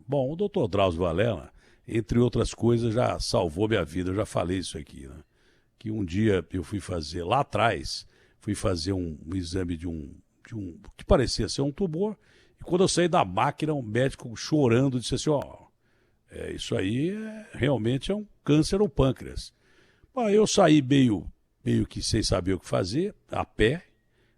Bom, o doutor Drauzio Varela, entre outras coisas, já salvou minha vida. Eu já falei isso aqui, né? Que um dia eu fui fazer, lá atrás, fui fazer um exame de um que parecia ser um tumor. E quando eu saí da máquina, um médico chorando disse assim, ó, isso aí realmente é um câncer no pâncreas. Aí eu saí meio que sem saber o que fazer, a pé,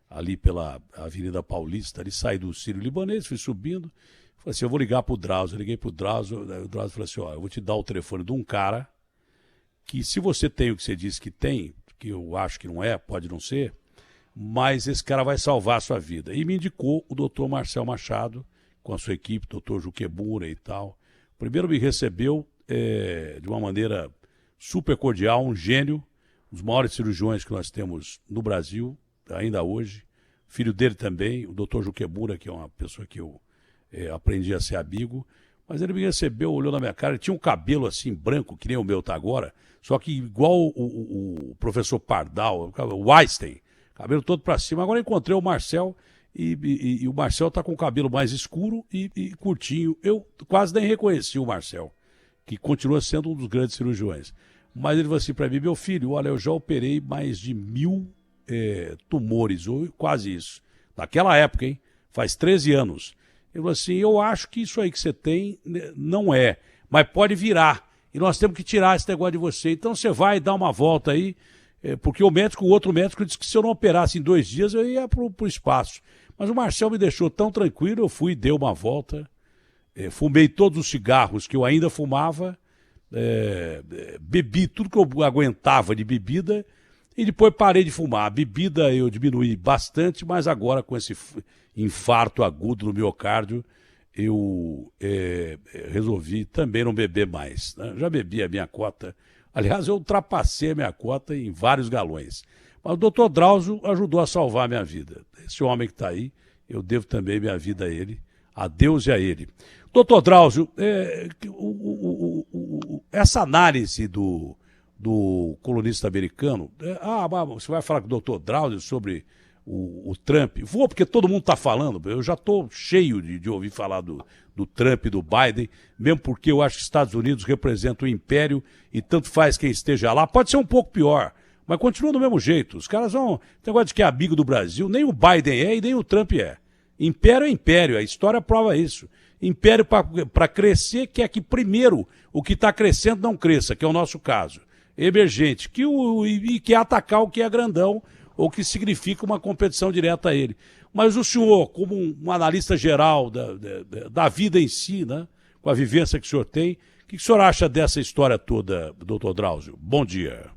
ali pela Avenida Paulista, ali saí do Sírio-Libanês, fui subindo. Falei assim, eu vou ligar pro Drauzio. Eu liguei pro Drauzio, aí o Drauzio falou assim, ó, eu vou te dar o telefone de um cara que se você tem o que você disse que tem, que eu acho que não é, pode não ser, mas esse cara vai salvar a sua vida. E me indicou o doutor Marcel Machado, com a sua equipe, doutor Juquebura e tal. Primeiro me recebeu de uma maneira super cordial, um gênio, um dos maiores cirurgiões que nós temos no Brasil, ainda hoje. Filho dele também, o doutor Juquebura, que é uma pessoa que eu aprendi a ser amigo. Mas ele me recebeu, olhou na minha cara, ele tinha um cabelo assim branco, que nem o meu tá agora, só que igual o professor Pardal, o Einstein, cabelo todo para cima. Agora eu encontrei o Marcel e o Marcel tá com o cabelo mais escuro e curtinho. Eu quase nem reconheci o Marcel, que continua sendo um dos grandes cirurgiões. Mas ele falou assim para mim, meu filho, olha, eu já operei mais de 1000 tumores, ou quase isso. Naquela época, hein? Faz 13 anos. Ele falou assim, eu acho que isso aí que você tem não é, mas pode virar. E nós temos que tirar esse negócio de você. Então você vai dar uma volta aí, porque o outro médico disse que se eu não operasse em 2 dias, eu ia pro espaço. Mas o Marcel me deixou tão tranquilo, eu fui, dei uma volta, fumei todos os cigarros que eu ainda fumava, bebi tudo que eu aguentava de bebida, e depois parei de fumar. A bebida eu diminuí bastante, mas agora com esse infarto agudo no miocárdio, eu resolvi também não beber mais, né? Já bebi a minha cota. Aliás, eu ultrapassei a minha cota em vários galões. Mas o doutor Drauzio ajudou a salvar a minha vida. Esse homem que está aí, eu devo também minha vida a ele, a Deus e a ele. Doutor Drauzio, essa análise do colunista americano, você vai falar com o doutor Drauzio sobre o Trump? Vou, porque todo mundo está falando, eu já estou cheio de ouvir falar do Trump e do Biden, mesmo porque eu acho que os Estados Unidos representam o império e tanto faz quem esteja lá. Pode ser um pouco pior, mas continua do mesmo jeito. Os caras vão... Tem negócio de que é amigo do Brasil, nem o Biden é e nem o Trump é. Império é império, a história prova isso. Império para crescer quer que primeiro o que está crescendo não cresça, que é o nosso caso. Emergente, e quer atacar o que é grandão, ou que significa uma competição direta a ele. Mas o senhor, como um analista geral da vida em si, né, com a vivência que o senhor tem, o que o senhor acha dessa história toda, doutor Drauzio? Bom dia.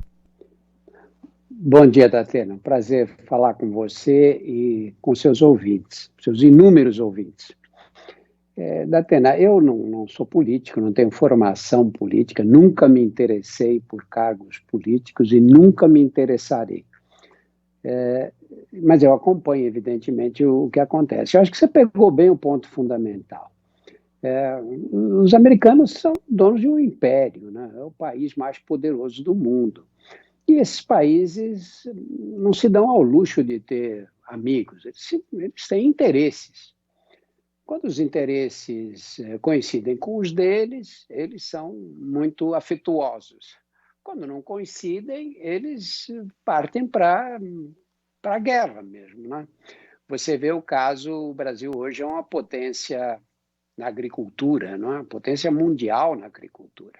Bom dia, Datena. Prazer falar com você e com seus ouvintes, seus inúmeros ouvintes. Datena, eu não sou político, não tenho formação política, nunca me interessei por cargos políticos e nunca me interessarei. Mas eu acompanho, evidentemente, o que acontece. Eu acho que você pegou bem o ponto fundamental. Os americanos são donos de um império, né? É o país mais poderoso do mundo. E esses países não se dão ao luxo de ter amigos, eles têm interesses. Quando os interesses coincidem com os deles, eles são muito afetuosos. Quando não coincidem, eles partem para a guerra mesmo, né? Você vê o caso, o Brasil hoje é uma potência na agricultura, não é? Uma potência mundial na agricultura.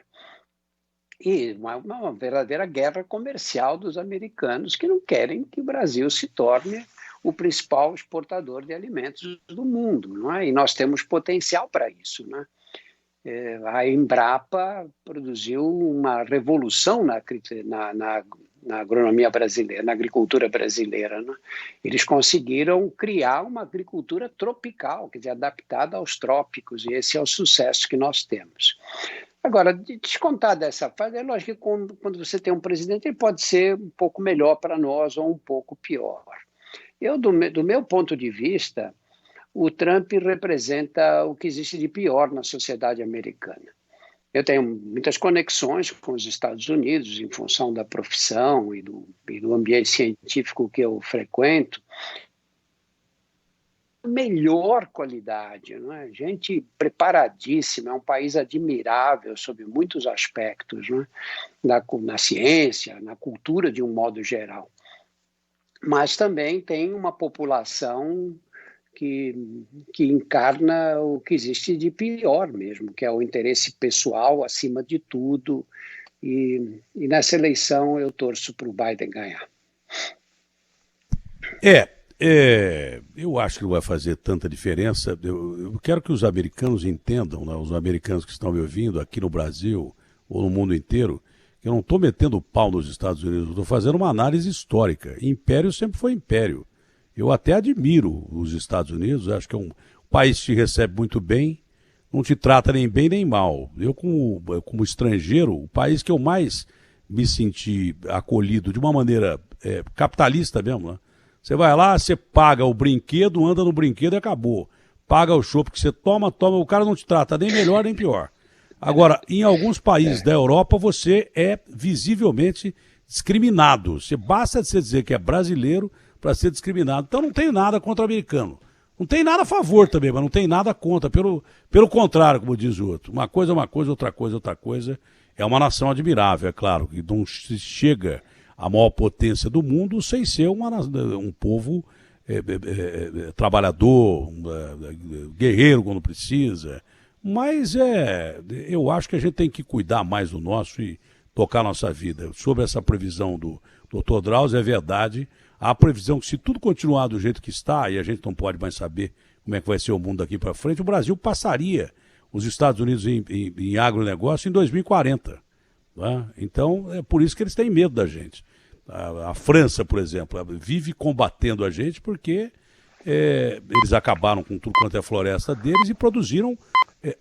E uma verdadeira guerra comercial dos americanos que não querem que o Brasil se torne o principal exportador de alimentos do mundo, não é? E nós temos potencial para isso, né? A Embrapa produziu uma revolução na agronomia brasileira, na agricultura brasileira, né? Eles conseguiram criar uma agricultura tropical, quer dizer, adaptada aos trópicos, e esse é o sucesso que nós temos. Agora, de descontar dessa fase, é lógico que quando você tem um presidente, ele pode ser um pouco melhor para nós ou um pouco pior. Do meu ponto de vista, o Trump representa o que existe de pior na sociedade americana. Eu tenho muitas conexões com os Estados Unidos em função da profissão e do ambiente científico que eu frequento. melhor qualidade, não é? Gente preparadíssima, é um país admirável sob muitos aspectos, não é? Na ciência, na cultura de um modo geral. Mas também tem uma população que encarna o que existe de pior mesmo, que é o interesse pessoal acima de tudo. E nessa eleição eu torço para o Biden ganhar. Eu acho que não vai fazer tanta diferença. Eu quero que os americanos entendam, né, os americanos que estão me ouvindo aqui no Brasil ou no mundo inteiro, que eu não estou metendo o pau nos Estados Unidos, eu estou fazendo uma análise histórica. Império sempre foi império. Eu até admiro os Estados Unidos, acho que é um país que te recebe muito bem, não te trata nem bem nem mal. Eu, como estrangeiro, o país que eu mais me senti acolhido de uma maneira capitalista mesmo, né? Você vai lá, você paga o brinquedo, anda no brinquedo e acabou. Paga o chopp que você toma, o cara não te trata nem melhor nem pior. Agora, em alguns países da Europa, você é visivelmente discriminado. Basta você dizer que é brasileiro para ser discriminado. Então não tenho nada contra o americano. Não tem nada a favor também, mas não tem nada contra. Pelo contrário, como diz o outro. Uma coisa é uma coisa, outra coisa é outra coisa. É uma nação admirável, é claro, que não chega à maior potência do mundo sem ser um povo trabalhador, guerreiro quando precisa. Mas eu acho que a gente tem que cuidar mais do nosso e tocar a nossa vida. Sobre essa previsão do Dr. Drauzio, é verdade. Há a previsão que se tudo continuar do jeito que está, e a gente não pode mais saber como é que vai ser o mundo daqui para frente, o Brasil passaria os Estados Unidos em agronegócio em 2040. Né? Então, é por isso que eles têm medo da gente. A França, por exemplo, vive combatendo a gente porque eles acabaram com tudo quanto é floresta deles e produziram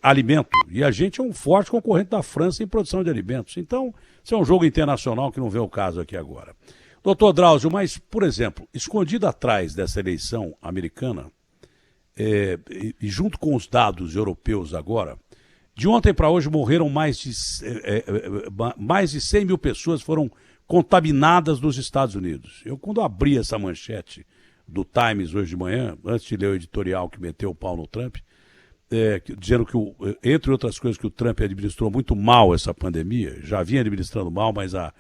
alimento. E a gente é um forte concorrente da França em produção de alimentos. Então, isso é um jogo internacional que não vem ao caso aqui agora. Doutor Drauzio, mas, por exemplo, escondido atrás dessa eleição americana, e junto com os dados europeus agora, de ontem para hoje morreram mais de 100 mil pessoas foram contaminadas nos Estados Unidos. Eu, quando abri essa manchete do Times hoje de manhã, antes de ler o editorial que meteu o pau no Trump, dizendo que, entre outras coisas, que o Trump administrou muito mal essa pandemia, já vinha administrando mal, mas a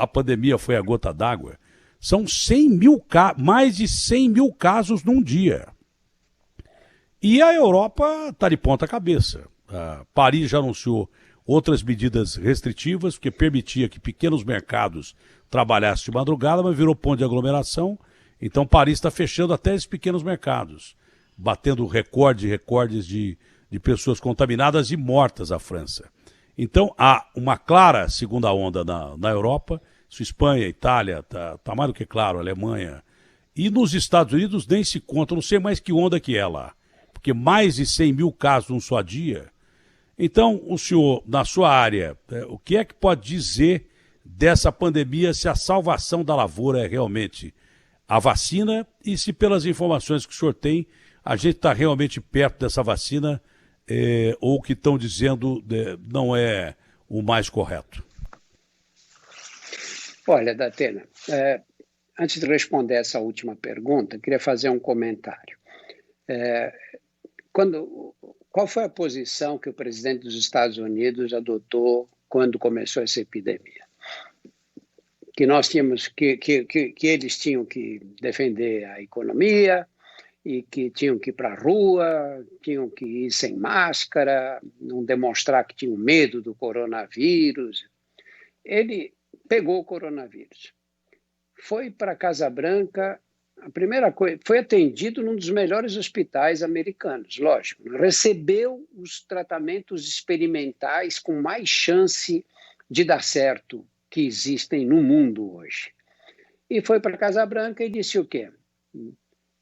pandemia foi a gota d'água. São mais de 100 mil casos num dia. E a Europa está de ponta cabeça. Paris já anunciou outras medidas restritivas, que permitia que pequenos mercados trabalhassem de madrugada, mas virou ponto de aglomeração. Então Paris está fechando até esses pequenos mercados, batendo recordes de pessoas contaminadas e mortas a França. Então há uma clara segunda onda na Europa, isso Espanha, Itália, tá mais do que claro, Alemanha. E nos Estados Unidos nem se conta, não sei mais que onda que é lá, porque mais de 100 mil casos num só dia. Então, o senhor, na sua área, o que é que pode dizer dessa pandemia, se a salvação da lavoura é realmente a vacina e se, pelas informações que o senhor tem, a gente está realmente perto dessa vacina ou o que estão dizendo não é o mais correto? Olha, Datena, antes de responder essa última pergunta, queria fazer um comentário. Qual foi a posição que o presidente dos Estados Unidos adotou quando começou essa epidemia? Que nós tínhamos que eles tinham que defender a economia e que tinham que ir para a rua, tinham que ir sem máscara, não demonstrar que tinham medo do coronavírus. Ele pegou o coronavírus, foi para a Casa Branca. A primeira coisa, foi atendido num dos melhores hospitais americanos, lógico. Recebeu os tratamentos experimentais com mais chance de dar certo que existem no mundo hoje. E foi para a Casa Branca e disse o quê?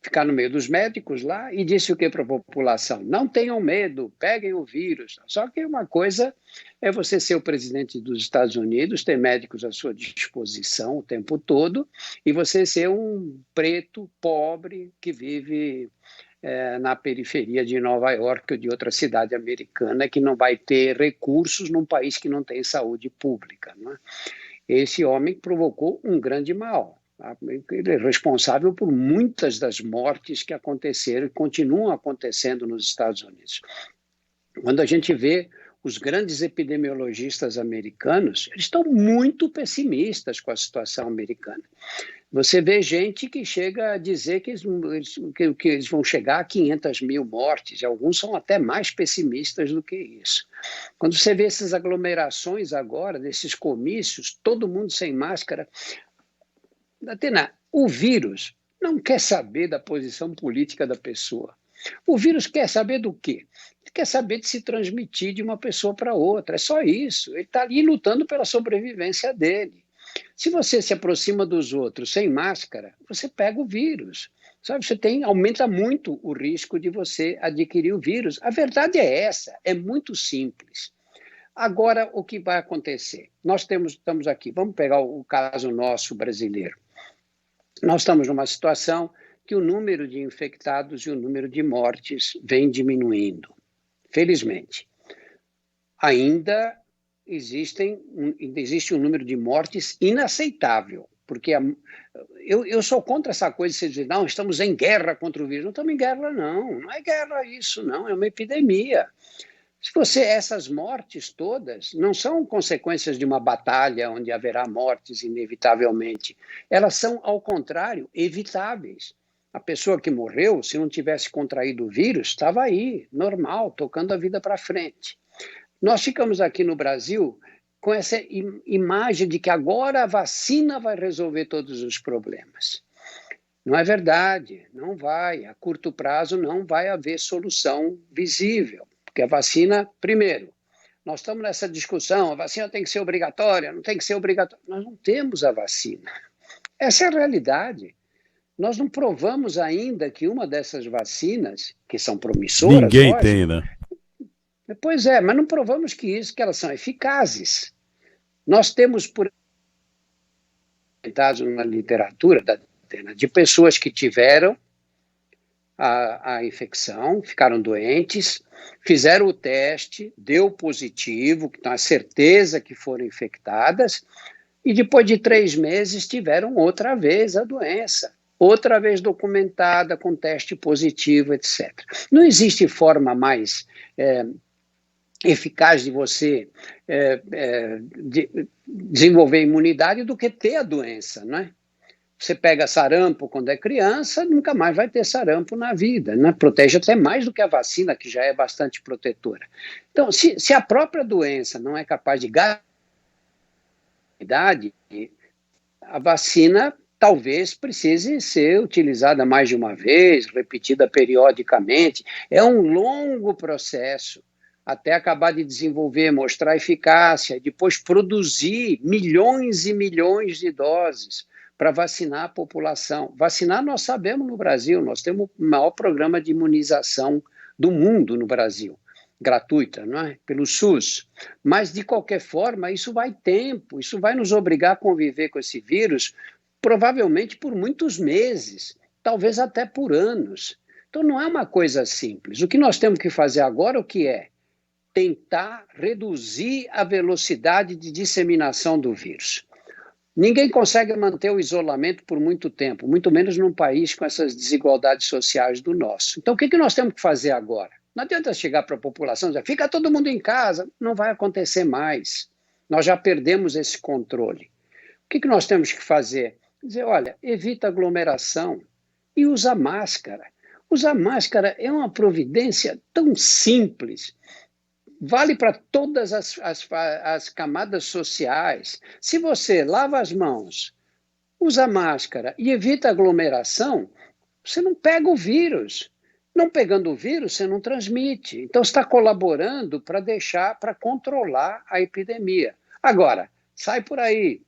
Ficar no meio dos médicos lá e disse o quê para a população? Não tenham medo, peguem o vírus. Só que uma coisa é você ser o presidente dos Estados Unidos, ter médicos à sua disposição o tempo todo, e você ser um preto pobre que vive na periferia de Nova York ou de outra cidade americana que não vai ter recursos num país que não tem saúde pública. Não é? Esse homem provocou um grande mal. Ele é responsável por muitas das mortes que aconteceram e continuam acontecendo nos Estados Unidos. Quando a gente vê os grandes epidemiologistas americanos, eles estão muito pessimistas com a situação americana. Você vê gente que chega a dizer que eles vão chegar a 500 mil mortes, e alguns são até mais pessimistas do que isso. Quando você vê essas aglomerações agora, desses comícios, todo mundo sem máscara, Atena, o vírus não quer saber da posição política da pessoa. O vírus quer saber do quê? Ele quer saber de se transmitir de uma pessoa para outra, é só isso. Ele está ali lutando pela sobrevivência dele. Se você se aproxima dos outros sem máscara, você pega o vírus. Sabe, aumenta muito o risco de você adquirir o vírus. A verdade é essa, é muito simples. Agora, o que vai acontecer? Nós estamos aqui, vamos pegar o caso nosso brasileiro. Nós estamos numa situação que o número de infectados e o número de mortes vem diminuindo, felizmente. Ainda existe um número de mortes inaceitável, porque eu sou contra essa coisa de você dizer, não, estamos em guerra contra o vírus. Não estamos em guerra, não é guerra isso, não, é uma epidemia. Essas mortes todas não são consequências de uma batalha onde haverá mortes inevitavelmente, elas são, ao contrário, evitáveis. A pessoa que morreu, se não tivesse contraído o vírus, estava aí, normal, tocando a vida para frente. Nós ficamos aqui no Brasil com essa imagem de que agora a vacina vai resolver todos os problemas. Não é verdade, não vai. A curto prazo não vai haver solução visível, porque a vacina, primeiro, nós estamos nessa discussão, a vacina tem que ser obrigatória, não tem que ser obrigatória. Nós não temos a vacina. Essa é a realidade. Nós não provamos ainda que uma dessas vacinas, que são promissoras... Ninguém tem, né? Pois é, mas não provamos que elas são eficazes. Nós temos, por na literatura de pessoas que tiveram a infecção, ficaram doentes, fizeram o teste, deu positivo, que tem a certeza que foram infectadas, e depois de 3 meses tiveram outra vez a doença, outra vez documentada com teste positivo, etc. Não existe forma mais eficaz de você desenvolver imunidade do que ter a doença, não é? Você pega sarampo quando é criança, nunca mais vai ter sarampo na vida, né? Protege até mais do que a vacina, que já é bastante protetora. Então, se a própria doença não é capaz de garantir imunidade, a vacina talvez precise ser utilizada mais de uma vez, repetida periodicamente. É um longo processo até acabar de desenvolver, mostrar eficácia, depois produzir milhões e milhões de doses para vacinar a população. Vacinar nós sabemos no Brasil, nós temos o maior programa de imunização do mundo no Brasil, gratuita, não é? Pelo SUS. Mas, de qualquer forma, isso vai tempo, isso vai nos obrigar a conviver com esse vírus, provavelmente por muitos meses, talvez até por anos. Então, não é uma coisa simples. O que nós temos que fazer agora, o que é? Tentar reduzir a velocidade de disseminação do vírus. Ninguém consegue manter o isolamento por muito tempo, muito menos num país com essas desigualdades sociais do nosso. Então, o que nós temos que fazer agora? Não adianta chegar para a população e dizer, fica todo mundo em casa. Não vai acontecer mais. Nós já perdemos esse controle. O que nós temos que fazer? Dizer, olha, evita aglomeração e usa máscara. Usar máscara é uma providência tão simples. Vale para todas as camadas sociais. Se você lava as mãos, usa máscara e evita aglomeração, você não pega o vírus. Não pegando o vírus, você não transmite. Então, você está colaborando para controlar a epidemia. Agora, sai por aí,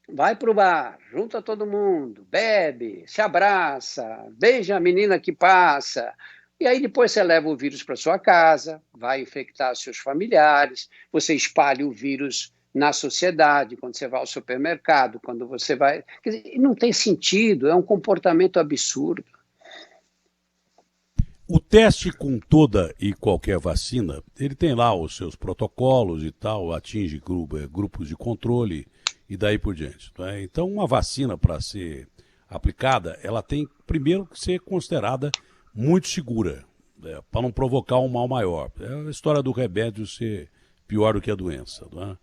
vai para o bar, junta todo mundo, bebe, se abraça, beija a menina que passa... E aí depois você leva o vírus para sua casa, vai infectar seus familiares, você espalha o vírus na sociedade, quando você vai ao supermercado, quando você vai... Quer dizer, não tem sentido, é um comportamento absurdo. O teste com toda e qualquer vacina, ele tem lá os seus protocolos e tal, atinge grupos de controle e daí por diante. Né? Então, uma vacina para ser aplicada, ela tem primeiro que ser considerada muito segura, né? Para não provocar um mal maior. É a história do remédio ser pior do que a doença. Né?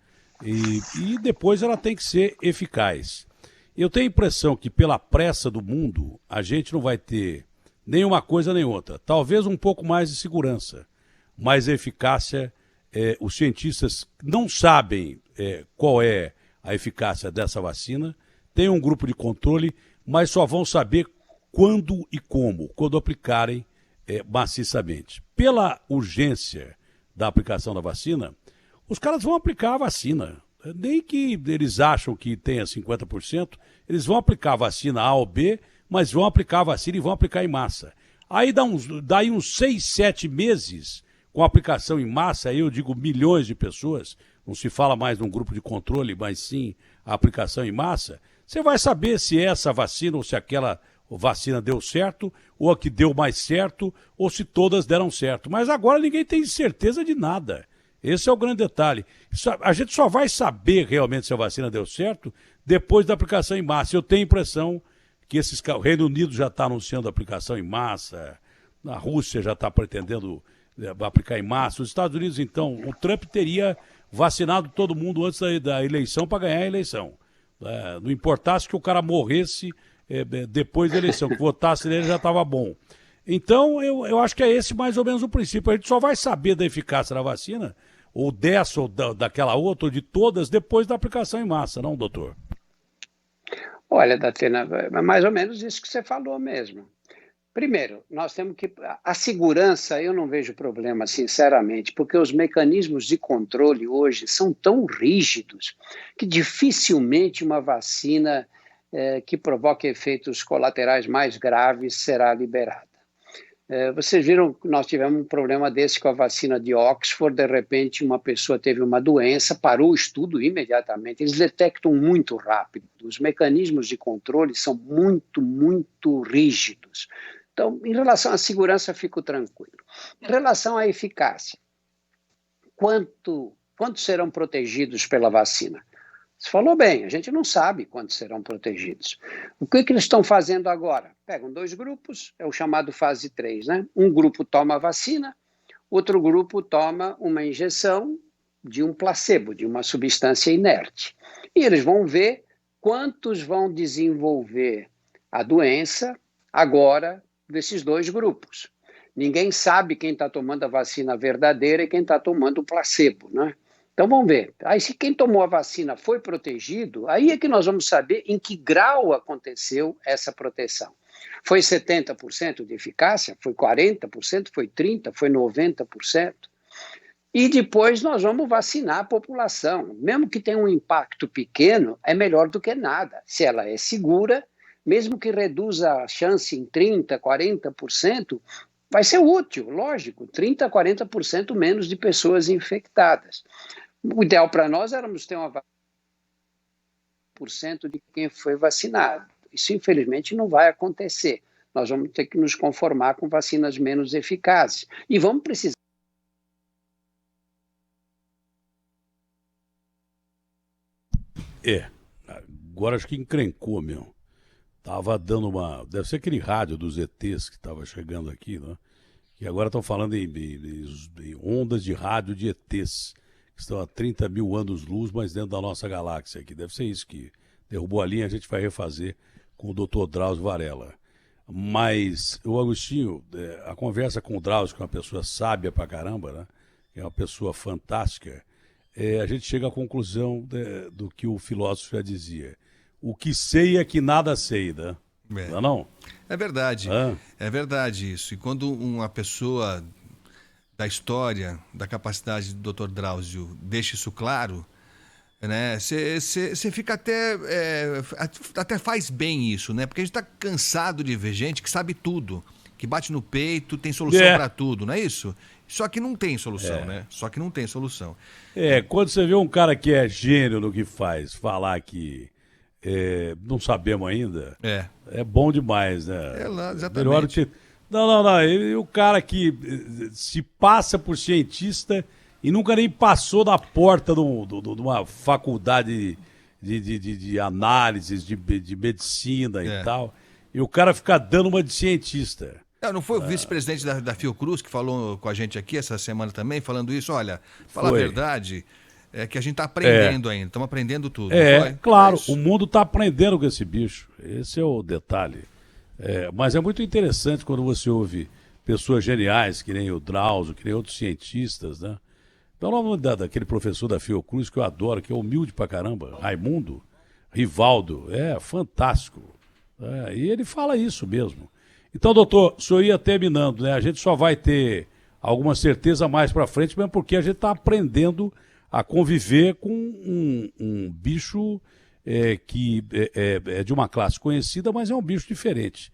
E depois ela tem que ser eficaz. Eu tenho a impressão que pela pressa do mundo, a gente não vai ter nenhuma coisa nem outra. Talvez um pouco mais de segurança, mas a eficácia, os cientistas não sabem qual é a eficácia dessa vacina, tem um grupo de controle, mas só vão saber quando e como, quando aplicarem maciçamente. Pela urgência da aplicação da vacina, os caras vão aplicar a vacina. Nem que eles acham que tenha 50%, eles vão aplicar a vacina A ou B, mas vão aplicar a vacina e vão aplicar em massa. Aí daí uns 6, 7 meses com a aplicação em massa, aí eu digo milhões de pessoas, não se fala mais num grupo de controle, mas sim a aplicação em massa, você vai saber se essa vacina ou se aquela vacina deu certo, ou a que deu mais certo, ou se todas deram certo. Mas agora ninguém tem certeza de nada. Esse é o grande detalhe. A gente só vai saber realmente se a vacina deu certo depois da aplicação em massa. Eu tenho a impressão que o Reino Unido já está anunciando a aplicação em massa, a Rússia já está pretendendo aplicar em massa. Os Estados Unidos, então, o Trump teria vacinado todo mundo antes da eleição para ganhar a eleição. Não importasse que o cara morresse depois da eleição, que votasse nele já estava bom. Então, eu acho que é esse mais ou menos o princípio. A gente só vai saber da eficácia da vacina, ou dessa, ou daquela outra, ou de todas, depois da aplicação em massa, não, doutor? Olha, Datena, é mais ou menos isso que você falou mesmo. Primeiro, nós temos que... A segurança, eu não vejo problema, sinceramente, porque os mecanismos de controle hoje são tão rígidos que dificilmente uma vacina que provoque efeitos colaterais mais graves será liberada. Vocês viram que nós tivemos um problema desse com a vacina de Oxford, de repente uma pessoa teve uma doença, parou o estudo imediatamente, eles detectam muito rápido, os mecanismos de controle são muito, muito rígidos. Então, em relação à segurança, fico tranquilo. Em relação à eficácia, quantos serão protegidos pela vacina? Você falou bem, a gente não sabe quantos serão protegidos. O que eles estão fazendo agora? Pegam 2 grupos, é o chamado fase 3, né? Um grupo toma a vacina, outro grupo toma uma injeção de um placebo, de uma substância inerte. E eles vão ver quantos vão desenvolver a doença agora desses 2 grupos. Ninguém sabe quem está tomando a vacina verdadeira e quem está tomando o placebo, né? Então, vamos ver. Aí, se quem tomou a vacina foi protegido, aí é que nós vamos saber em que grau aconteceu essa proteção. Foi 70% de eficácia? Foi 40%? Foi 30%? Foi 90%? E depois nós vamos vacinar a população. Mesmo que tenha um impacto pequeno, é melhor do que nada. Se ela é segura, mesmo que reduza a chance em 30%, 40%, vai ser útil, lógico, 30% a 40% menos de pessoas infectadas. O ideal para nós éramos ter uma vacina de quem foi vacinado. Isso, infelizmente, não vai acontecer. Nós vamos ter que nos conformar com vacinas menos eficazes. E vamos precisar. Agora acho que encrencou, meu. Tava dando deve ser aquele rádio dos ETs que estava chegando aqui, né? Que agora estão falando em ondas de rádio de ETs, que estão a 30 mil anos-luz, mas dentro da nossa galáxia aqui. Deve ser isso que derrubou a linha, a gente vai refazer com o Dr. Drauzio Varela. Mas, o Agostinho, a conversa com o Drauzio, que é uma pessoa sábia pra caramba, né? Que é uma pessoa fantástica, a gente chega à conclusão do que o filósofo já dizia. O que sei é que nada sei, né? Não é não? É verdade. É verdade isso. E quando uma pessoa da história, da capacidade do Dr. Drauzio deixa isso claro, né? Você fica até faz bem isso, né? Porque a gente está cansado de ver gente que sabe tudo, que bate no peito, tem solução para tudo, não é isso? Só que não tem solução, né? Só que não tem solução. Quando você vê um cara que é gênio no que faz, falar que não sabemos ainda, é bom demais, né? Exatamente. Não. O cara que se passa por cientista e nunca nem passou da porta de uma faculdade de análises, de medicina e tal, e o cara fica dando uma de cientista. Não foi o vice-presidente da Fiocruz que falou com a gente aqui essa semana também, falando isso? Olha, falar a verdade, é que a gente está aprendendo ainda, estamos aprendendo tudo. Claro, o mundo está aprendendo com esse bicho, esse é o detalhe. Mas é muito interessante quando você ouve pessoas geniais, que nem o Drauzio, que nem outros cientistas, né? Então, o nome daquele professor da Fiocruz que eu adoro, que é humilde pra caramba, Raimundo, Rivaldo, fantástico. E ele fala isso mesmo. Então, doutor, o senhor ia terminando, né? A gente só vai ter alguma certeza mais para frente, mesmo porque a gente está aprendendo a conviver com um bicho que é de uma classe conhecida, mas é um bicho diferente.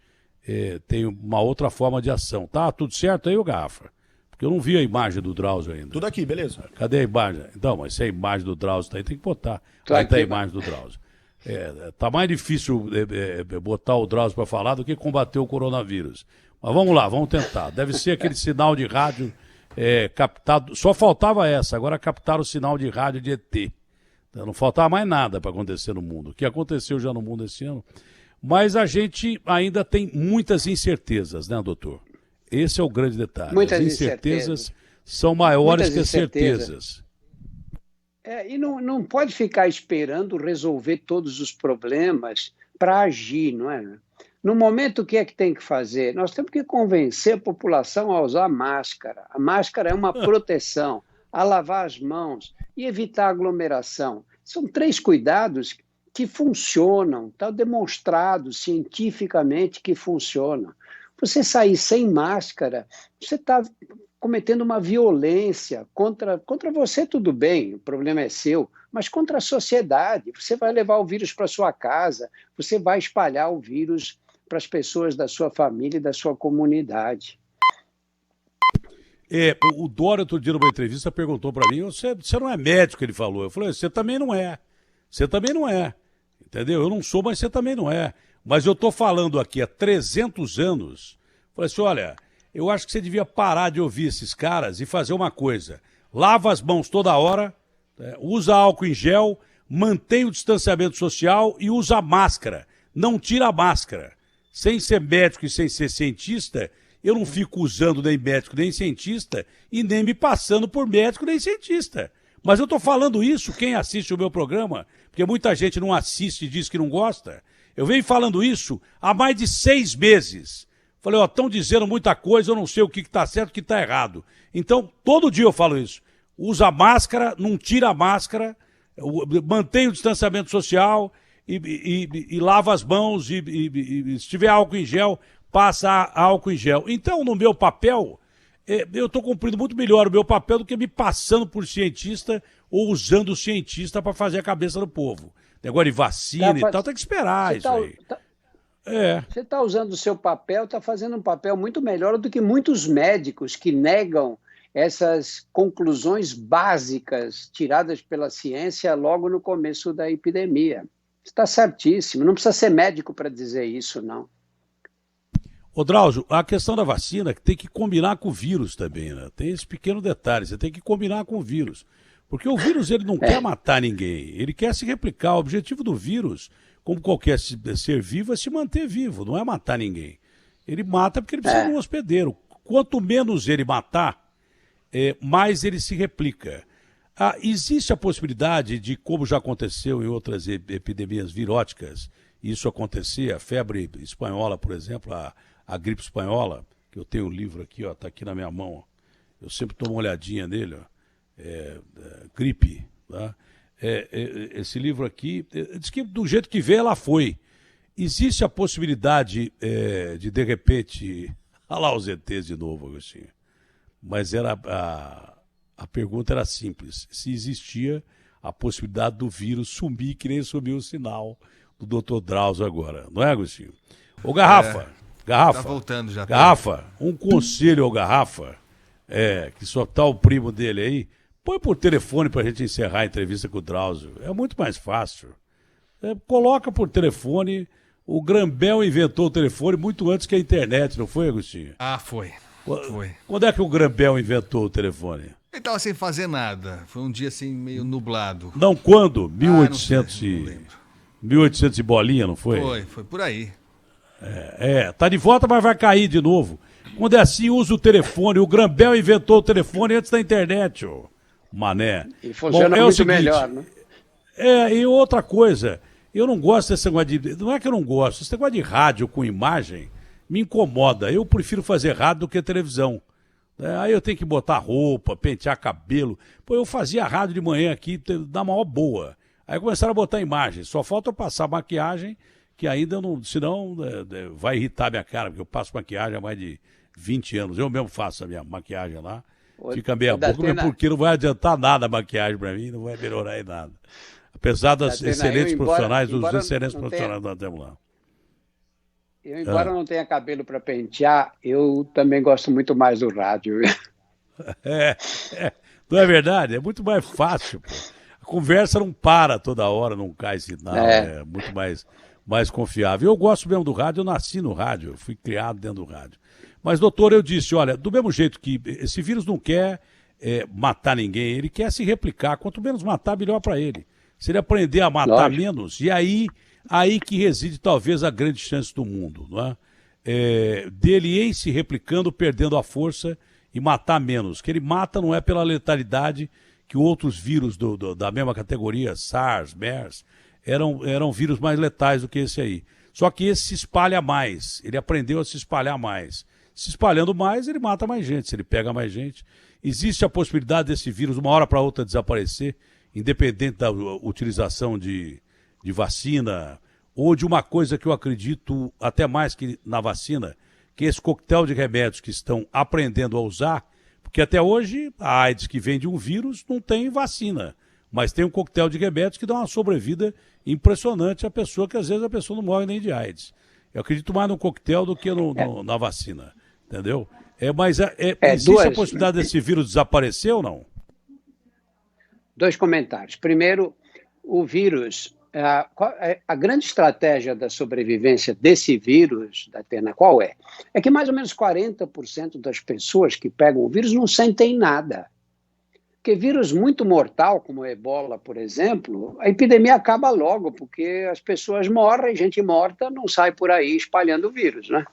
Tem uma outra forma de ação. Tá tudo certo aí, ô Garrafa? Porque eu não vi a imagem do Drauzio ainda. Tudo aqui, beleza. Cadê a imagem? Então, mas se a imagem do Drauzio tá aí, tem que botar. Aí tá a imagem do Drauzio. Tá mais difícil botar o Drauzio para falar do que combater o coronavírus. Mas vamos lá, vamos tentar. Deve ser aquele sinal de rádio captado. Só faltava essa, agora captaram o sinal de rádio de ET. Então, não faltava mais nada para acontecer no mundo. O que aconteceu já no mundo esse ano. Mas a gente ainda tem muitas incertezas, né, doutor? Esse é o grande detalhe. Muitas as incertezas são maiores que as certezas. E não pode ficar esperando resolver todos os problemas para agir, não é? No momento, o que é que tem que fazer? Nós temos que convencer a população a usar máscara. A máscara é uma proteção, a lavar as mãos e evitar aglomeração. São 3 cuidados que funcionam, está demonstrado cientificamente que funcionam. Você sair sem máscara, você está cometendo uma violência contra você, tudo bem, o problema é seu, mas contra a sociedade. Você vai levar o vírus para sua casa, você vai espalhar o vírus para as pessoas da sua família e da sua comunidade. O Dória, outro dia, numa entrevista, perguntou para mim, você não é médico, ele falou. Eu falei, você também não é. Você também não é. Entendeu? Eu não sou, mas você também não é. Mas eu estou falando aqui há 300 anos. Falei assim, olha, eu acho que você devia parar de ouvir esses caras e fazer uma coisa. Lava as mãos toda hora, usa álcool em gel, mantém o distanciamento social e usa máscara. Não tira a máscara. Sem ser médico e sem ser cientista, eu não fico usando nem médico nem cientista e nem me passando por médico nem cientista. Mas eu estou falando isso, quem assiste o meu programa, porque muita gente não assiste e diz que não gosta, eu venho falando isso há mais de 6 meses. Falei, estão dizendo muita coisa, eu não sei o que está certo e o que está errado. Então, todo dia eu falo isso. Usa máscara, não tira a máscara, mantém o distanciamento social e lava as mãos e se tiver álcool em gel, passa álcool em gel. Então, no meu papel, eu estou cumprindo muito melhor o meu papel do que me passando por cientista ou usando o cientista para fazer a cabeça do povo. Negócio de vacina e tal, tem que esperar isso aí. Você está usando o seu papel, está fazendo um papel muito melhor do que muitos médicos que negam essas conclusões básicas tiradas pela ciência logo no começo da epidemia. Está certíssimo, não precisa ser médico para dizer isso, não. Ô Drauzio, a questão da vacina tem que combinar com o vírus também, né? Tem esse pequeno detalhe, você tem que combinar com o vírus. Porque o vírus ele não quer matar ninguém, ele quer se replicar. O objetivo do vírus, como qualquer ser vivo, é se manter vivo, não é matar ninguém. Ele mata porque ele precisa de um hospedeiro. Quanto menos ele matar, mais ele se replica. Existe a possibilidade de, como já aconteceu em outras epidemias viróticas, isso acontecia, a febre espanhola, por exemplo, a gripe espanhola, que eu tenho um livro aqui, está aqui na minha mão, eu sempre dou uma olhadinha nele, gripe, tá? Esse livro aqui, diz que do jeito que veio ela foi. Existe a possibilidade de repente, olha lá os ETs de novo, Agostinho, mas a pergunta era simples, se existia a possibilidade do vírus sumir, que nem sumiu o sinal do Dr. Drauzio agora, não é, Agostinho? Ô Garrafa, tá voltando já. Garrafa, um conselho ao Garrafa, que só tá o primo dele aí, põe por telefone pra gente encerrar a entrevista com o Drauzio, é muito mais fácil. Coloca por telefone, o Grambel inventou o telefone muito antes que a internet, não foi, Agostinho? Foi. Quando é que o Grambel inventou o telefone? Ele estava sem fazer nada. Foi um dia assim, meio nublado. Não, quando? 1800 não lembro. 1800 e bolinha, não foi? Foi por aí. Tá de volta, mas vai cair de novo. Quando é assim, usa o telefone. O Grambel inventou o telefone antes da internet, ô mané. E funciona muito seguinte, melhor, né? E outra coisa, eu não gosto desse negócio de... Não é que eu não gosto, esse negócio de rádio com imagem me incomoda. Eu prefiro fazer rádio do que televisão. Aí eu tenho que botar roupa, pentear cabelo. Pô, eu fazia rádio de manhã aqui, da maior boa. Aí começaram a botar imagem. Só falta eu passar maquiagem, que ainda eu não... Senão vai irritar minha cara, porque eu passo maquiagem há mais de 20 anos. Eu mesmo faço a minha maquiagem lá. Fica meia boca, mas porque não vai adiantar nada a maquiagem para mim, não vai melhorar em nada. Apesar das excelentes profissionais, dos excelentes profissionais que nós temos lá. Eu, embora não tenha cabelo para pentear, eu também gosto muito mais do rádio. Não é verdade? É muito mais fácil. Pô. A conversa não para toda hora, não cai sinal, é muito mais confiável. Eu gosto mesmo do rádio, eu nasci no rádio, eu fui criado dentro do rádio. Mas, doutor, eu disse, olha, do mesmo jeito que esse vírus não quer matar ninguém, ele quer se replicar. Quanto menos matar, melhor para ele. Se ele aprender a matar menos, e aí que reside talvez a grande chance do mundo, não é? Dele em se replicando, perdendo a força e matar menos. Que ele mata não é pela letalidade que outros vírus da mesma categoria, SARS, MERS, eram vírus mais letais do que esse aí. Só que esse se espalha mais, ele aprendeu a se espalhar mais. Se espalhando mais, ele mata mais gente, se ele pega mais gente. Existe a possibilidade desse vírus, uma hora para outra, desaparecer, independente da utilização de vacina, ou de uma coisa que eu acredito até mais que na vacina, que é esse coquetel de remédios que estão aprendendo a usar, porque até hoje a AIDS que vem de um vírus não tem vacina, mas tem um coquetel de remédios que dá uma sobrevida impressionante à pessoa, que às vezes a pessoa não morre nem de AIDS. Eu acredito mais no coquetel do que na vacina, entendeu? Existe a possibilidade desse vírus desaparecer ou não? 2 comentários. Primeiro, o vírus, a grande estratégia da sobrevivência desse vírus, da Atena, qual é? É que mais ou menos 40% das pessoas que pegam o vírus não sentem nada. Porque vírus muito mortal, como o ebola, por exemplo, a epidemia acaba logo, porque as pessoas morrem, gente morta não sai por aí espalhando o vírus, né?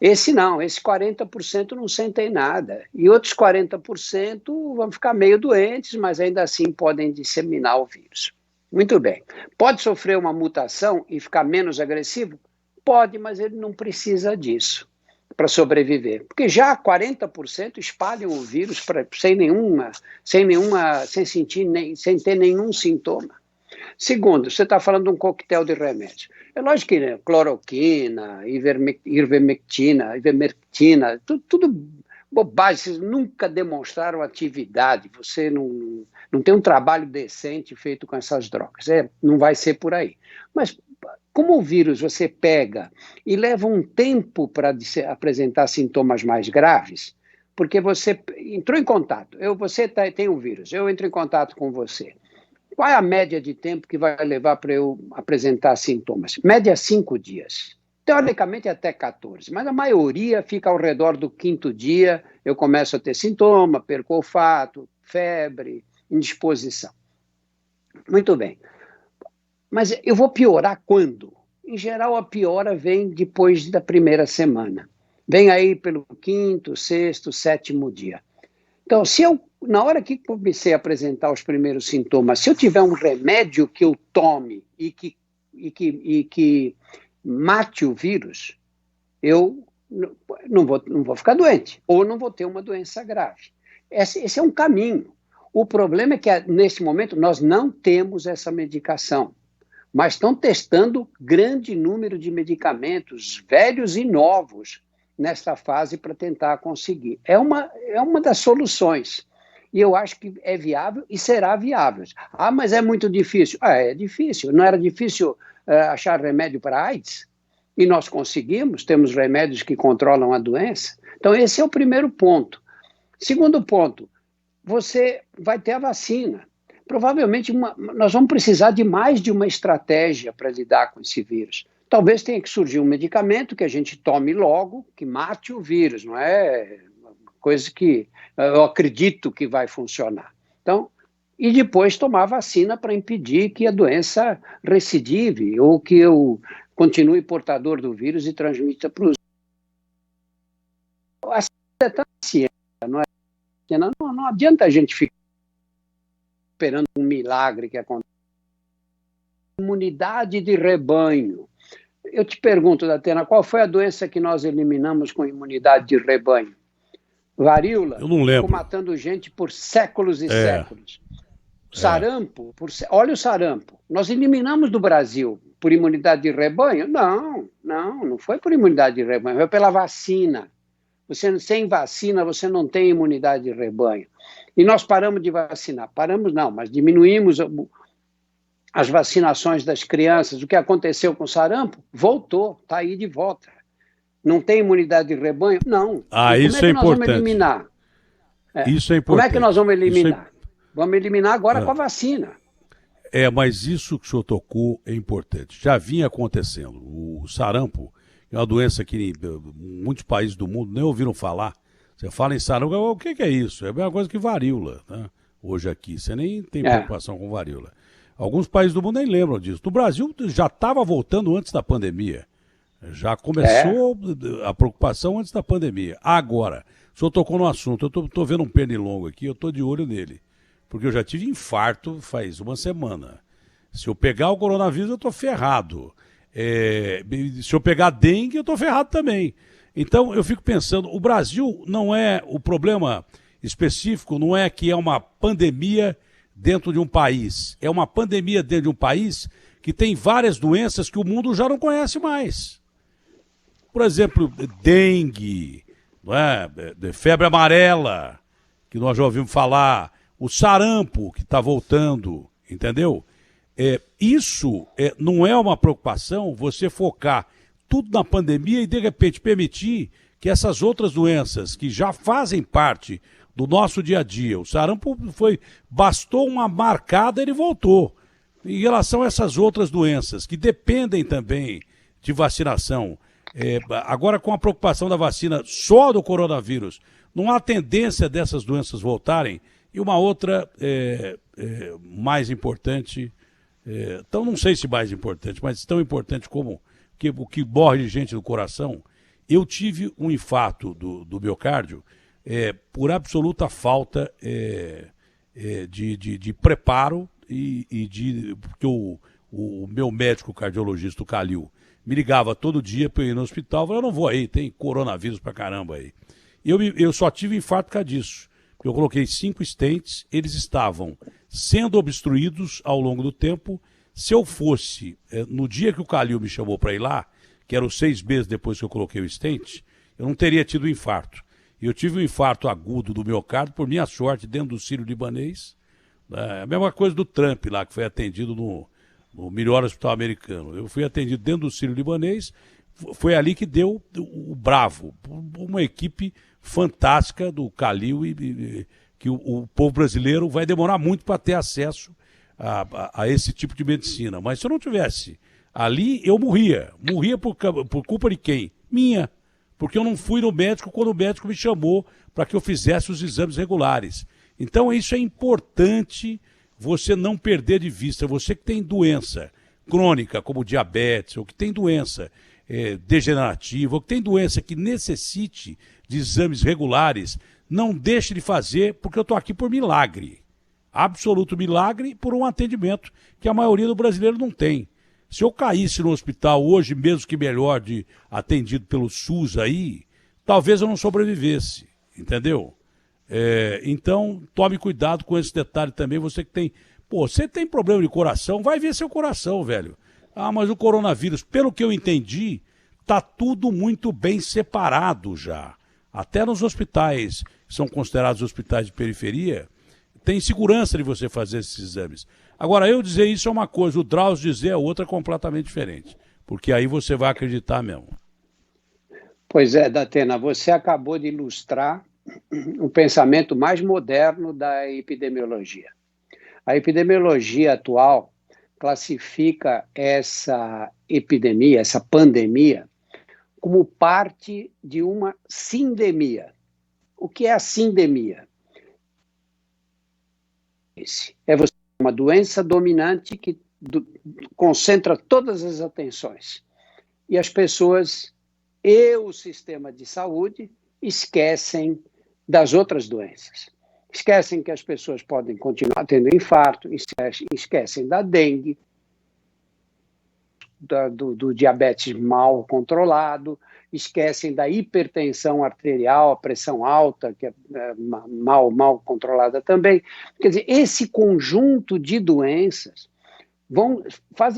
Esse não, esse 40% não sentem nada. E outros 40% vão ficar meio doentes, mas ainda assim podem disseminar o vírus. Muito bem. Pode sofrer uma mutação e ficar menos agressivo? Pode, mas ele não precisa disso para sobreviver. Porque já 40% espalham o vírus sem ter nenhum sintoma. Segundo, você está falando de um coquetel de remédios. É lógico que cloroquina, ivermectina, tudo bobagem, vocês nunca demonstraram atividade, você não tem um trabalho decente feito com essas drogas, não vai ser por aí. Mas como o vírus você pega e leva um tempo para apresentar sintomas mais graves, porque você entrou em contato, você tem um vírus, eu entro em contato com você. Qual é a média de tempo que vai levar para eu apresentar sintomas? Média 5 dias. Teoricamente até 14, mas a maioria fica ao redor do 5º dia, eu começo a ter sintoma, perco o olfato, febre, indisposição. Muito bem. Mas eu vou piorar quando? Em geral, a piora vem depois da primeira semana. Vem aí pelo 5º, 6º, 7º dia. Então, na hora que comecei a apresentar os primeiros sintomas, se eu tiver um remédio que eu tome e que mate o vírus, eu não vou ficar doente, ou não vou ter uma doença grave. Esse é um caminho. O problema é que, nesse momento, nós não temos essa medicação, mas estão testando grande número de medicamentos, velhos e novos, nesta fase para tentar conseguir. É uma das soluções. E eu acho que é viável e será viável. Mas é muito difícil. É difícil. Não era difícil achar remédio para AIDS? E nós conseguimos, temos remédios que controlam a doença. Então, esse é o primeiro ponto. Segundo ponto, você vai ter a vacina. Provavelmente nós vamos precisar de mais de uma estratégia para lidar com esse vírus. Talvez tenha que surgir um medicamento que a gente tome logo, que mate o vírus, não é coisa que eu acredito que vai funcionar. Então, e depois tomar vacina para impedir que a doença recidive ou que eu continue portador do vírus e transmita para os... A ciência, não é? Não adianta a gente ficar esperando um milagre que acontece. Imunidade de rebanho. Eu te pergunto, Datena, qual foi a doença que nós eliminamos com imunidade de rebanho? Varíola? Eu não lembro. Ficou matando gente por séculos e séculos. Sarampo, olha o sarampo. Nós eliminamos do Brasil por imunidade de rebanho? Não foi por imunidade de rebanho, foi pela vacina. Sem vacina, você não tem imunidade de rebanho. E nós paramos de vacinar. Paramos não, mas diminuímos as vacinações das crianças. O que aconteceu com o sarampo? Voltou, está aí de volta. Não tem imunidade de rebanho? Não. Isso é importante. Nós vamos eliminar? Isso é importante. Como é que nós vamos eliminar? Vamos eliminar agora com a vacina. Mas isso que o senhor tocou é importante. Já vinha acontecendo. O sarampo é uma doença que muitos países do mundo nem ouviram falar. Você fala em sarampo, o que é isso? É a mesma coisa que varíola, né? Hoje aqui, você nem tem preocupação com varíola. Alguns países do mundo nem lembram disso. No Brasil já estava voltando antes da pandemia. Já começou a preocupação antes da pandemia. Agora, o senhor tocou no assunto, eu estou vendo um pernilongo aqui, eu estou de olho nele. Porque eu já tive infarto faz uma semana. Se eu pegar o coronavírus, eu estou ferrado. Se eu pegar dengue, eu estou ferrado também. Então, eu fico pensando, o Brasil não é, o problema específico não é que é uma pandemia dentro de um país. É uma pandemia dentro de um país que tem várias doenças que o mundo já não conhece mais. Por exemplo, dengue, não é? Febre amarela, que nós já ouvimos falar, o sarampo, que está voltando, entendeu? Isso não é uma preocupação, você focar tudo na pandemia e, de repente, permitir que essas outras doenças que já fazem parte do nosso dia a dia, o sarampo bastou uma marcada e ele voltou. Em relação a essas outras doenças, que dependem também de vacinação, agora com a preocupação da vacina só do coronavírus, não há tendência dessas doenças voltarem? E uma outra mais importante, então não sei se mais importante, mas tão importante como o que morre de gente do coração. Eu tive um infarto do miocárdio por absoluta falta de preparo porque o meu médico cardiologista, o Calil, me ligava todo dia para eu ir no hospital, eu falava, eu não vou aí, tem coronavírus pra caramba aí. Eu só tive infarto por causa disso. Eu coloquei 5 stents, eles estavam sendo obstruídos ao longo do tempo. Se eu fosse, no dia que o Calil me chamou para ir lá, que era os 6 meses depois que eu coloquei o stent, eu não teria tido infarto. Eu tive um infarto agudo do miocárdio, por minha sorte, dentro do Sírio-Libanês. A mesma coisa do Trump lá, que foi atendido no melhor hospital americano. Eu fui atendido dentro do Sírio-Libanês, foi ali que deu o bravo. Uma equipe fantástica do Calil que o povo brasileiro vai demorar muito para ter acesso a esse tipo de medicina. Mas se eu não tivesse ali, eu morria. Morria por culpa de quem? Minha. Porque eu não fui no médico quando o médico me chamou para que eu fizesse os exames regulares. Então isso é importante você não perder de vista. Você que tem doença crônica, como diabetes, ou que tem doença degenerativa, ou que tem doença que necessite de exames regulares, não deixe de fazer, porque eu estou aqui por milagre. Absoluto milagre por um atendimento que a maioria do brasileiro não tem. Se eu caísse no hospital hoje, mesmo que melhor, atendido pelo SUS aí, talvez eu não sobrevivesse, entendeu? Então, tome cuidado com esse detalhe também. Você que tem... você tem problema de coração, vai ver seu coração, velho. Mas o coronavírus, pelo que eu entendi, tá tudo muito bem separado já. Até nos hospitais, que são considerados hospitais de periferia, tem segurança de você fazer esses exames. Agora, eu dizer isso é uma coisa, o Drauzio dizer é outra completamente diferente. Porque aí você vai acreditar mesmo. Pois é, Datena, você acabou de ilustrar o pensamento mais moderno da epidemiologia. A epidemiologia atual classifica essa epidemia, essa pandemia, como parte de uma sindemia. O que é a sindemia? É você ter uma doença dominante que concentra todas as atenções. E as pessoas e o sistema de saúde esquecem das outras doenças. Esquecem que as pessoas podem continuar tendo infarto, esquecem da dengue, do diabetes mal controlado, esquecem da hipertensão arterial, a pressão alta, que é mal controlada também. Quer dizer, esse conjunto de doenças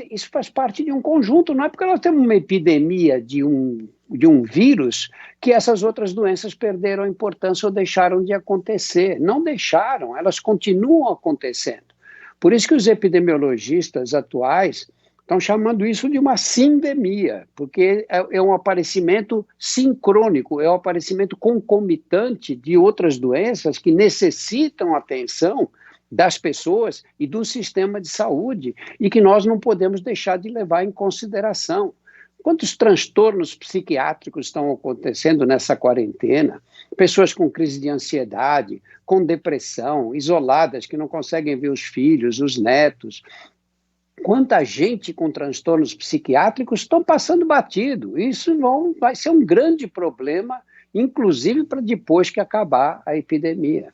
isso faz parte de um conjunto, não é porque nós temos uma epidemia de um vírus que essas outras doenças perderam a importância ou deixaram de acontecer. Não deixaram, elas continuam acontecendo. Por isso que os epidemiologistas atuais estão chamando isso de uma sindemia, porque é um aparecimento sincrônico, é um aparecimento concomitante de outras doenças que necessitam atenção das pessoas e do sistema de saúde e que nós não podemos deixar de levar em consideração. Quantos transtornos psiquiátricos estão acontecendo nessa quarentena? Pessoas com crise de ansiedade, com depressão, isoladas, que não conseguem ver os filhos, os netos. Quanta gente com transtornos psiquiátricos estão passando batido. Isso vai ser um grande problema, inclusive para depois que acabar a epidemia.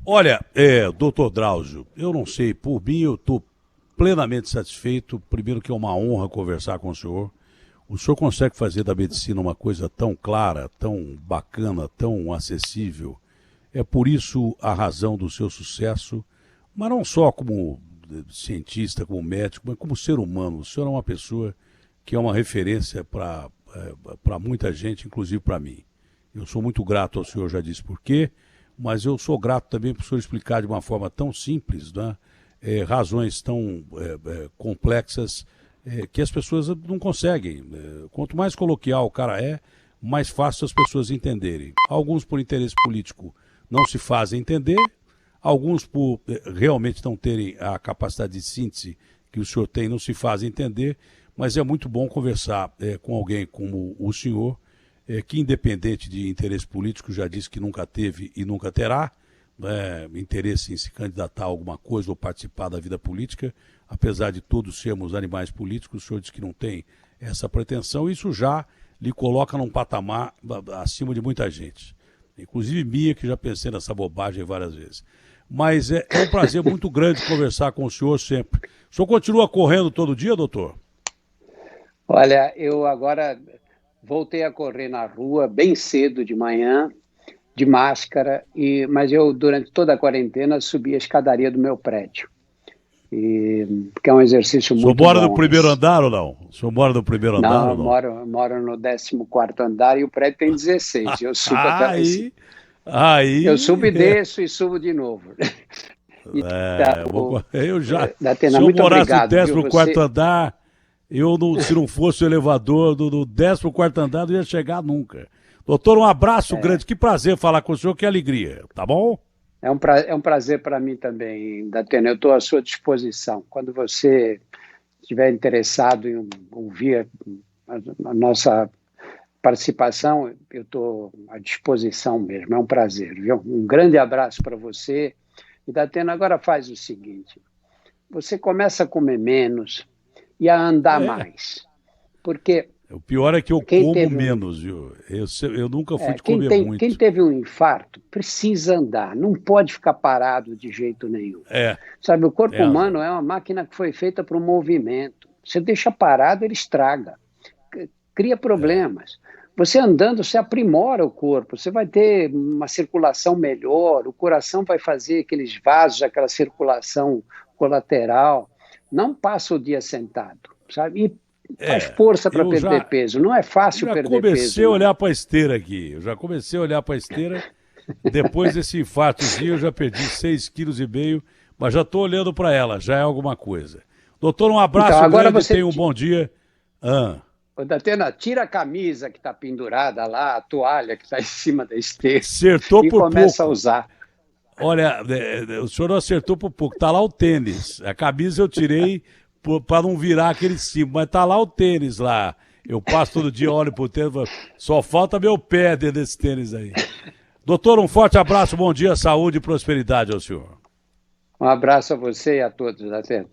Olha, doutor Drauzio, eu não sei, por mim eu estou plenamente satisfeito. Primeiro que é uma honra conversar com o senhor. O senhor consegue fazer da medicina uma coisa tão clara, tão bacana, tão acessível. É por isso a razão do seu sucesso, mas não só como cientista, como médico, mas como ser humano. O senhor é uma pessoa que é uma referência para muita gente, inclusive para mim. Eu sou muito grato ao senhor, já disse por quê. Mas eu sou grato também por o senhor explicar de uma forma tão simples, né? Razões tão complexas que as pessoas não conseguem. Quanto mais coloquial o cara mais fácil as pessoas entenderem. Alguns por interesse político não se fazem entender, alguns por realmente não terem a capacidade de síntese que o senhor tem, não se fazem entender, mas é muito bom conversar com alguém como o senhor, que independente de interesse político, já disse que nunca teve e nunca terá interesse em se candidatar a alguma coisa ou participar da vida política, apesar de todos sermos animais políticos, o senhor disse que não tem essa pretensão, isso já lhe coloca num patamar acima de muita gente, inclusive minha, que já pensei nessa bobagem várias vezes. Mas é um prazer muito grande conversar com o senhor sempre. O senhor continua correndo todo dia, doutor? Olha, eu agora voltei a correr na rua bem cedo de manhã, de máscara, mas eu, durante toda a quarentena, subi a escadaria do meu prédio. Porque é um exercício muito bom. O senhor mora no primeiro andar ou não? O senhor mora no primeiro andar ou não? Não, moro no 14º andar e o prédio tem 16. Eu subo até eu subo e desço e subo de novo. Eu já... Datena, se eu muito morasse obrigado, no 14º andar... se não fosse o elevador do 14º andar, não ia chegar nunca. Doutor, um abraço grande. Que prazer falar com o senhor, que alegria. Tá bom? É um prazer para mim também, Datena. Eu estou à sua disposição. Quando você estiver interessado em ouvir a nossa participação, eu estou à disposição mesmo. É um prazer, viu? Um grande abraço para você. E, Datena, agora faz o seguinte. Você começa a comer menos e a andar mais. Porque o pior é que eu como menos, viu? Eu nunca fui de comer muito. Quem teve um infarto precisa andar, não pode ficar parado de jeito nenhum. Sabe, o corpo humano é uma máquina que foi feita para o movimento. Você deixa parado, ele estraga, cria problemas. Você andando, você aprimora o corpo, você vai ter uma circulação melhor, o coração vai fazer aqueles vasos, aquela circulação colateral. Não passa o dia sentado, sabe? E faz força para perder peso. Não é fácil perder peso. Eu já comecei a olhar para a esteira aqui. Eu já comecei a olhar para a esteira. Depois desse infartozinho, eu já perdi 6,5 kg, mas já estou olhando para ela. Já é alguma coisa. Doutor, um abraço então, agora grande. Tenha um bom dia. Datena, tira a camisa que está pendurada lá, a toalha que está em cima da esteira. Acertou e por começa pouco. A usar. Olha, o senhor não acertou por pouco. Tá lá o tênis. A camisa eu tirei para não virar aquele símbolo, mas tá lá o tênis lá. Eu passo todo dia, olho pro tênis, só falta meu pé dentro desse tênis aí. Doutor, um forte abraço, bom dia, saúde e prosperidade ao senhor. Um abraço a você e a todos, até.